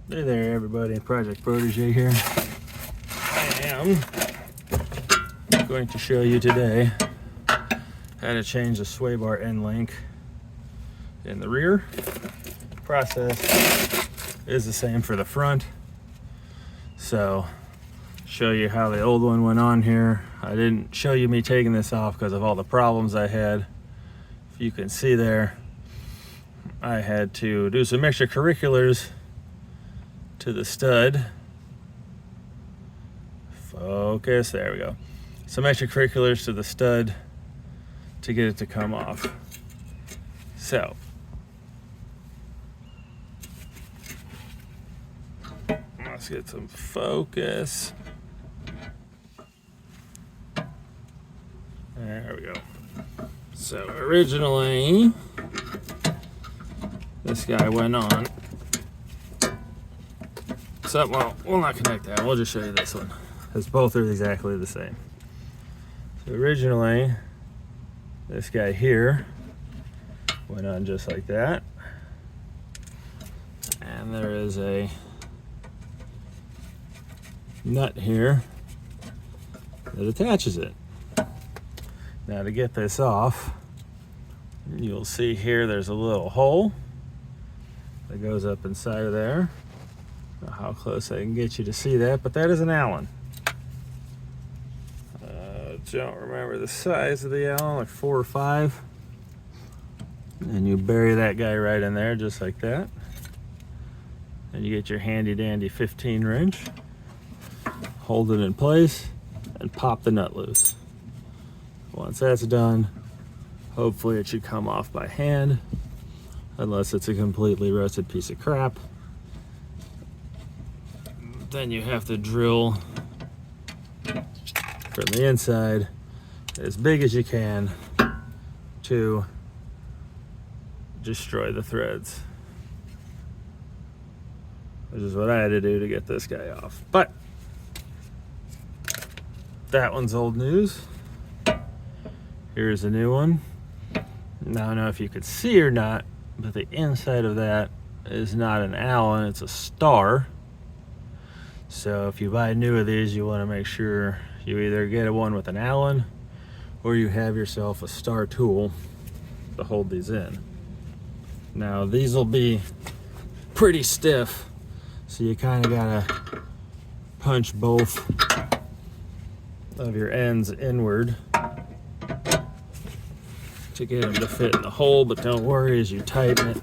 Hey there everybody, Project Protege here. I am going to show you today how to change the sway bar end link in the rear. Process is the same for the front. So, show you how the old one went on here. I didn't show you me taking this off because of all the problems I had. If you can see there, I had to do some extracurriculars to the stud. Focus, there we go. Some extracurriculars to the stud to get it to come off. So, let's get some focus. There we go. So originally, this guy went on. So, well, we'll not connect that. We'll just show you this one, because both are exactly the same. So originally, this guy here went on just like that. And there is a nut here that attaches it. Now to get this off, you'll see here there's a little hole that goes up inside of there. I don't know how close I can get you to see that, but that is an Allen. Don't remember the size of the Allen, like 4 or 5. And you bury that guy right in there just like that. And you get your handy dandy 15 wrench, hold it in place, and pop the nut loose. Once that's done, hopefully it should come off by hand, unless it's a completely rusted piece of crap. Then you have to drill from the inside as big as you can to destroy the threads, which is what I had to do to get this guy off. But that one's old news. Here's a new one. Now I don't know if you could see or not, but the inside of that is not an Allen, it's a star. So if you buy new of these, you want to make sure you either get one with an Allen or you have yourself a star tool to hold these in. Now these will be pretty stiff, so you kind of gotta punch both of your ends inward to get them to fit in the hole, but don't worry, as you tighten it,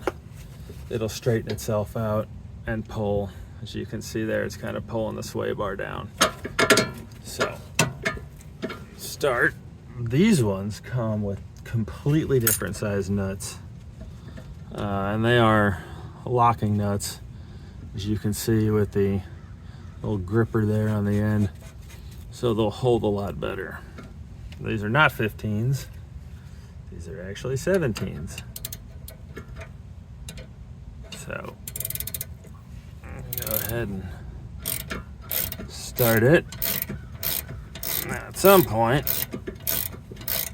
it'll straighten itself out and pull. As you can see there, it's kind of pulling the sway bar down. So, start. These ones come with completely different size nuts. And they are locking nuts, as you can see with the little gripper there on the end. So they'll hold a lot better. These are not 15s. These are actually 17s. So, go ahead and start it. Now at some point,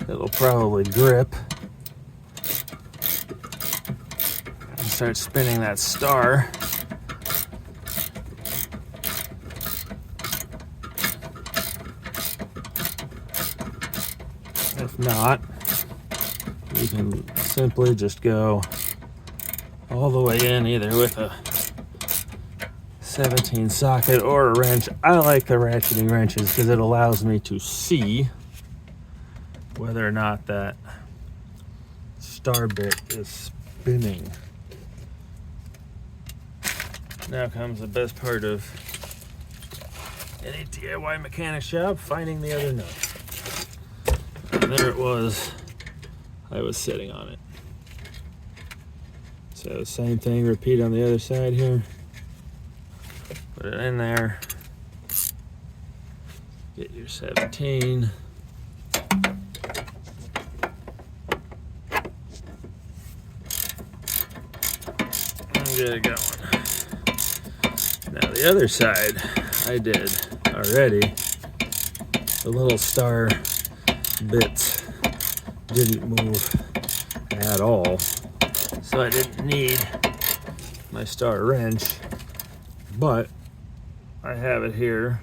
it'll probably grip and start spinning that star. If not, you can simply just go all the way in, either with a 17 socket or a wrench. I like the ratcheting wrenches because it allows me to see whether or not that star bit is spinning. Now comes the best part of any DIY mechanic shop, finding the other nut. And there it was. I was sitting on it. So same thing, repeat on the other side here. Put it in there. Get your 17. And get it going. Now the other side I did already. The little star bits didn't move at all, so I didn't need my star wrench but I have it here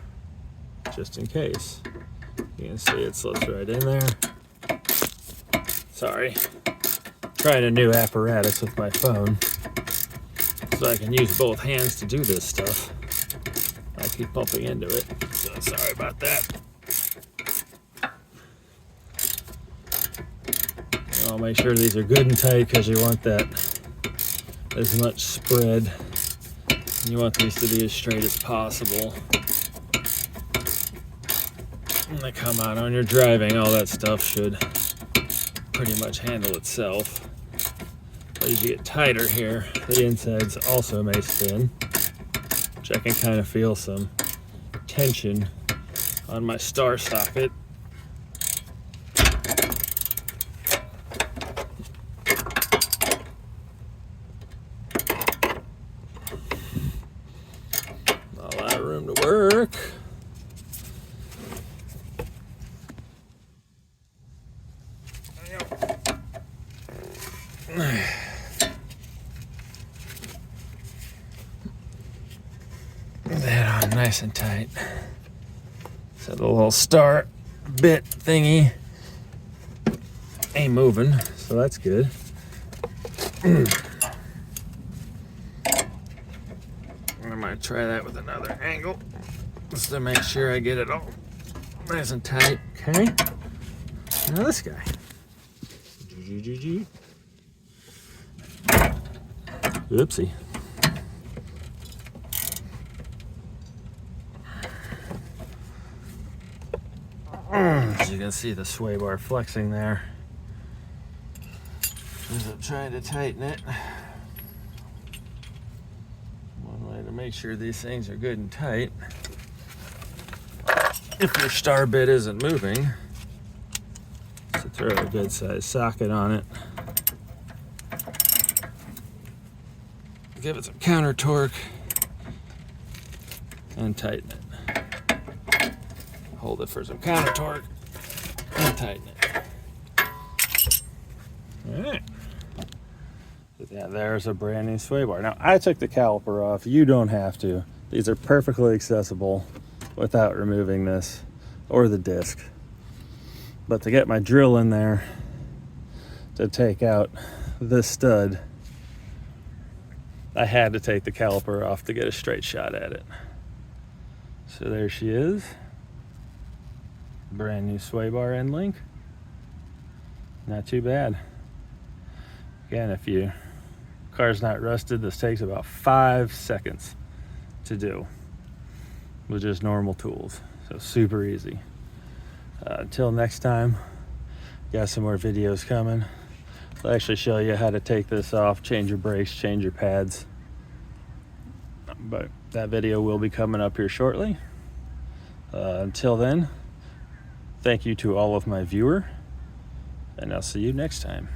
just in case. You can see it slips right in there. Sorry, trying a new apparatus with my phone so I can use both hands to do this stuff. I keep bumping into it, so sorry about that. I'll make sure these are good and tight because you want that as much spread. You want these to be as straight as possible. When they come out on your driving, all that stuff should pretty much handle itself. But as you get tighter here, the insides also may spin, which I can kind of feel some tension on my star socket. A lot of room to work. That on nice and tight. So the little star bit thingy ain't moving, so that's good. I might try that with another angle just to make sure I get it all nice and tight. Okay. Now this guy. Oopsie. As you can see the sway bar flexing there as I'm trying to tighten it. One way to make sure these things are good and tight, if your star bit isn't moving, is to throw a good sized socket on it. Give it some counter torque and tighten it. Hold it for some counter torque and tighten it. Alright. Yeah, there's a brand new sway bar. Now, I took the caliper off. You don't have to. These are perfectly accessible without removing this or the disc. But to get my drill in there to take out this stud, I had to take the caliper off to get a straight shot at it. So there she is. Brand new sway bar end link. Not too bad. Again, if your car's not rusted, this takes about 5 seconds to do with just normal tools. So super easy. Until next time, got some more videos coming. I'll actually show you how to take this off, change your brakes, change your pads. But that video will be coming up here shortly. Until then, thank you to all of my viewers, and I'll see you next time.